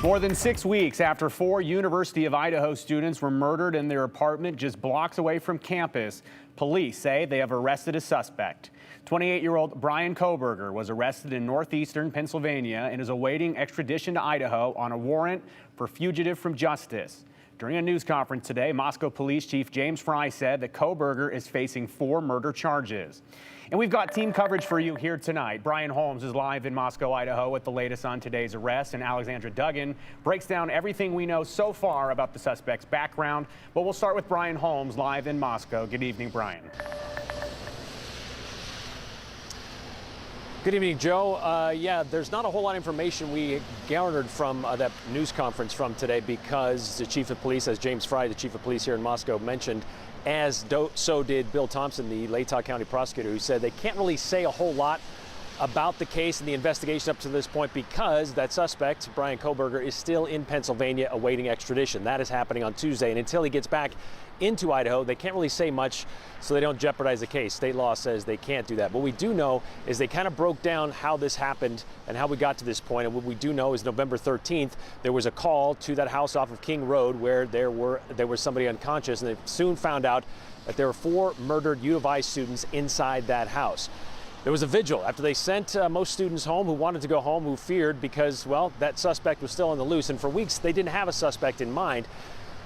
More than 6 weeks after 4 University of Idaho students were murdered in their apartment just blocks away from campus, police say they have arrested a suspect. 28-year-old Bryan Kohberger was arrested in northeastern Pennsylvania and is awaiting extradition to Idaho on a warrant for fugitive from justice. During a news conference today, Moscow Police Chief James Frey said that Kohberger is facing 4 murder charges. And we've got team coverage for you here tonight. Brian Holmes is live in Moscow, Idaho with the latest on today's arrest, and Alexandra Duggan breaks down everything we know so far about the suspect's background. But we'll start with Brian Holmes live in Moscow. Good evening, Brian. Good evening, Joe. Yeah, there's not a whole lot of information we garnered from that news conference from today because the chief of police, as James Frey, the chief of police here in Moscow, mentioned, so did Bill Thompson, the Latah County prosecutor, who said they can't really say a whole lot about the case and the investigation up to this point because that suspect, Bryan Kohberger, is still in Pennsylvania awaiting extradition. That is happening on Tuesday, and until he gets back into Idaho, they can't really say much so they don't jeopardize the case. State law says they can't do that. What we do know is they kind of broke down how this happened and how we got to this point. And what we do know is November 13th, there was a call to that house off of King Road where there was somebody unconscious, and they soon found out that there were 4 murdered U of I students inside that house. There was a vigil after they sent most students home who wanted to go home, who feared because, well, that suspect was still on the loose. And for weeks, they didn't have a suspect in mind.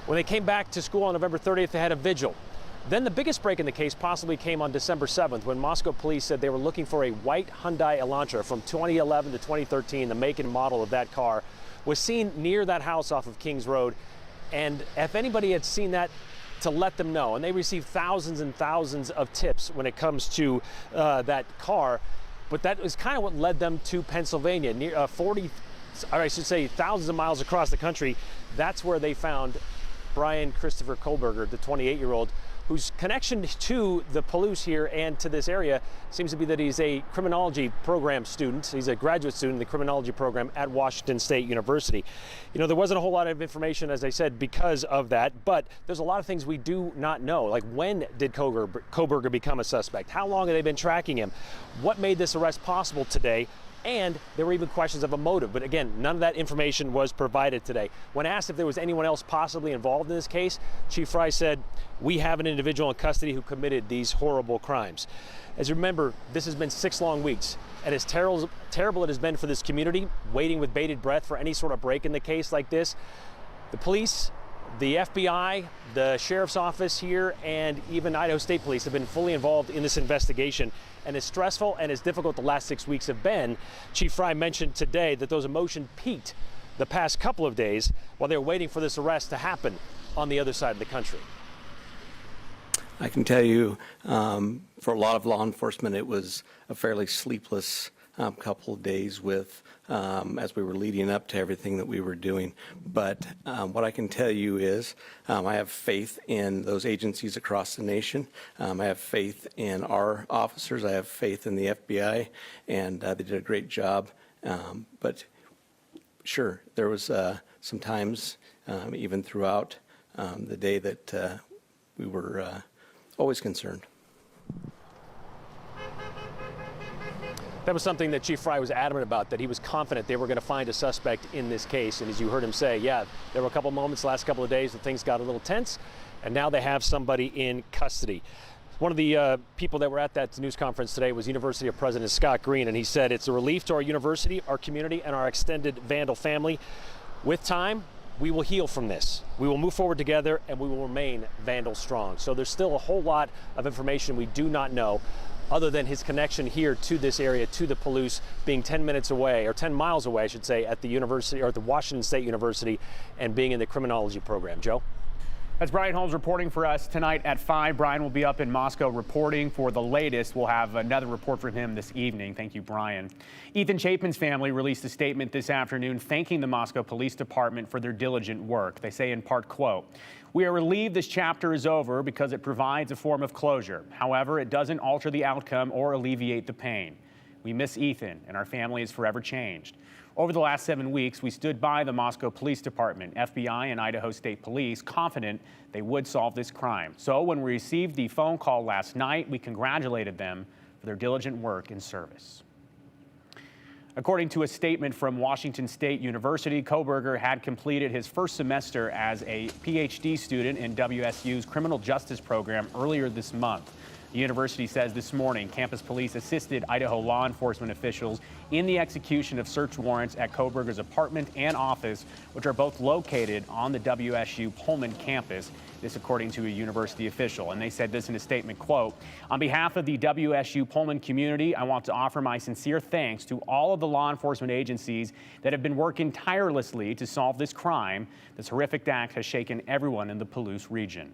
When they came back to school on November 30th, they had a vigil. Then the biggest break in the case possibly came on December 7th when Moscow police said they were looking for a white Hyundai Elantra from 2011 to 2013. The make and model of that car was seen near that house off of Kings Road. And if anybody had seen that, to let them know. And they received thousands and thousands of tips when it comes to that car. But that was kind of what led them to Pennsylvania, near thousands of miles across the country. That's where they found Bryan Christopher Kohberger, the 28-year-old, whose connection to the police here and to this area seems to be that he's a criminology program student. He's a graduate student in the criminology program at Washington State University. You know, there wasn't a whole lot of information, as I said, because of that, but there's a lot of things we do not know. Like, when did Kohberger become a suspect? How long have they been tracking him? What made this arrest possible today? And there were even questions of a motive. But again, none of that information was provided today. When asked if there was anyone else possibly involved in this case, Chief Frey said, "We have an individual in custody who committed these horrible crimes." As you remember, this has been 6 long weeks. And as terrible it has been for this community, waiting with bated breath for any sort of break in the case like this, the police, the FBI, the sheriff's office here, and even Idaho State Police have been fully involved in this investigation. And as stressful and as difficult the last 6 weeks have been, Chief Frey mentioned today that those emotions peaked the past couple of days while they were waiting for this arrest to happen on the other side of the country. I can tell you, for a lot of law enforcement, it was a fairly sleepless couple of days with as we were leading up to everything that we were doing. But what I can tell you is I have faith in those agencies across the nation. I have faith in our officers. I have faith in the FBI, and they did a great job. But sure, there was some times, even throughout the day, that we were always concerned. That was something that Chief Frey was adamant about, that he was confident they were going to find a suspect in this case. And as you heard him say, yeah, there were a couple moments the last couple of days that things got a little tense, and now they have somebody in custody. One of the people that were at that news conference today was University of President Scott Green, and he said it's a relief to our university, our community, and our extended Vandal family. With time, we will heal from this. We will move forward together, and we will remain Vandal strong. So there's still a whole lot of information we do not know, other than his connection here to this area, to the Palouse, being 10 minutes away, or 10 miles away, I should say, at the university, or at the Washington State University, and being in the criminology program. Joe? That's Brian Holmes reporting for us tonight at 5. Brian will be up in Moscow reporting for the latest. We'll have another report from him this evening. Thank you, Brian. Ethan Chapin's family released a statement this afternoon thanking the Moscow Police Department for their diligent work. They say in part, quote, "We are relieved this chapter is over because it provides a form of closure. However, it doesn't alter the outcome or alleviate the pain. We miss Ethan, and our family is forever changed. Over the last 7 weeks, we stood by the Moscow Police Department, FBI, and Idaho State Police, confident they would solve this crime. So when we received the phone call last night, we congratulated them for their diligent work and service." According to a statement from Washington State University, Kohberger had completed his first semester as a PhD student in WSU's criminal justice program earlier this month. The university says this morning campus police assisted Idaho law enforcement officials in the execution of search warrants at Kohberger's apartment and office, which are both located on the WSU Pullman campus. This according to a university official. And they said this in a statement, quote, "On behalf of the WSU Pullman community, I want to offer my sincere thanks to all of the law enforcement agencies that have been working tirelessly to solve this crime. This horrific act has shaken everyone in the Palouse region."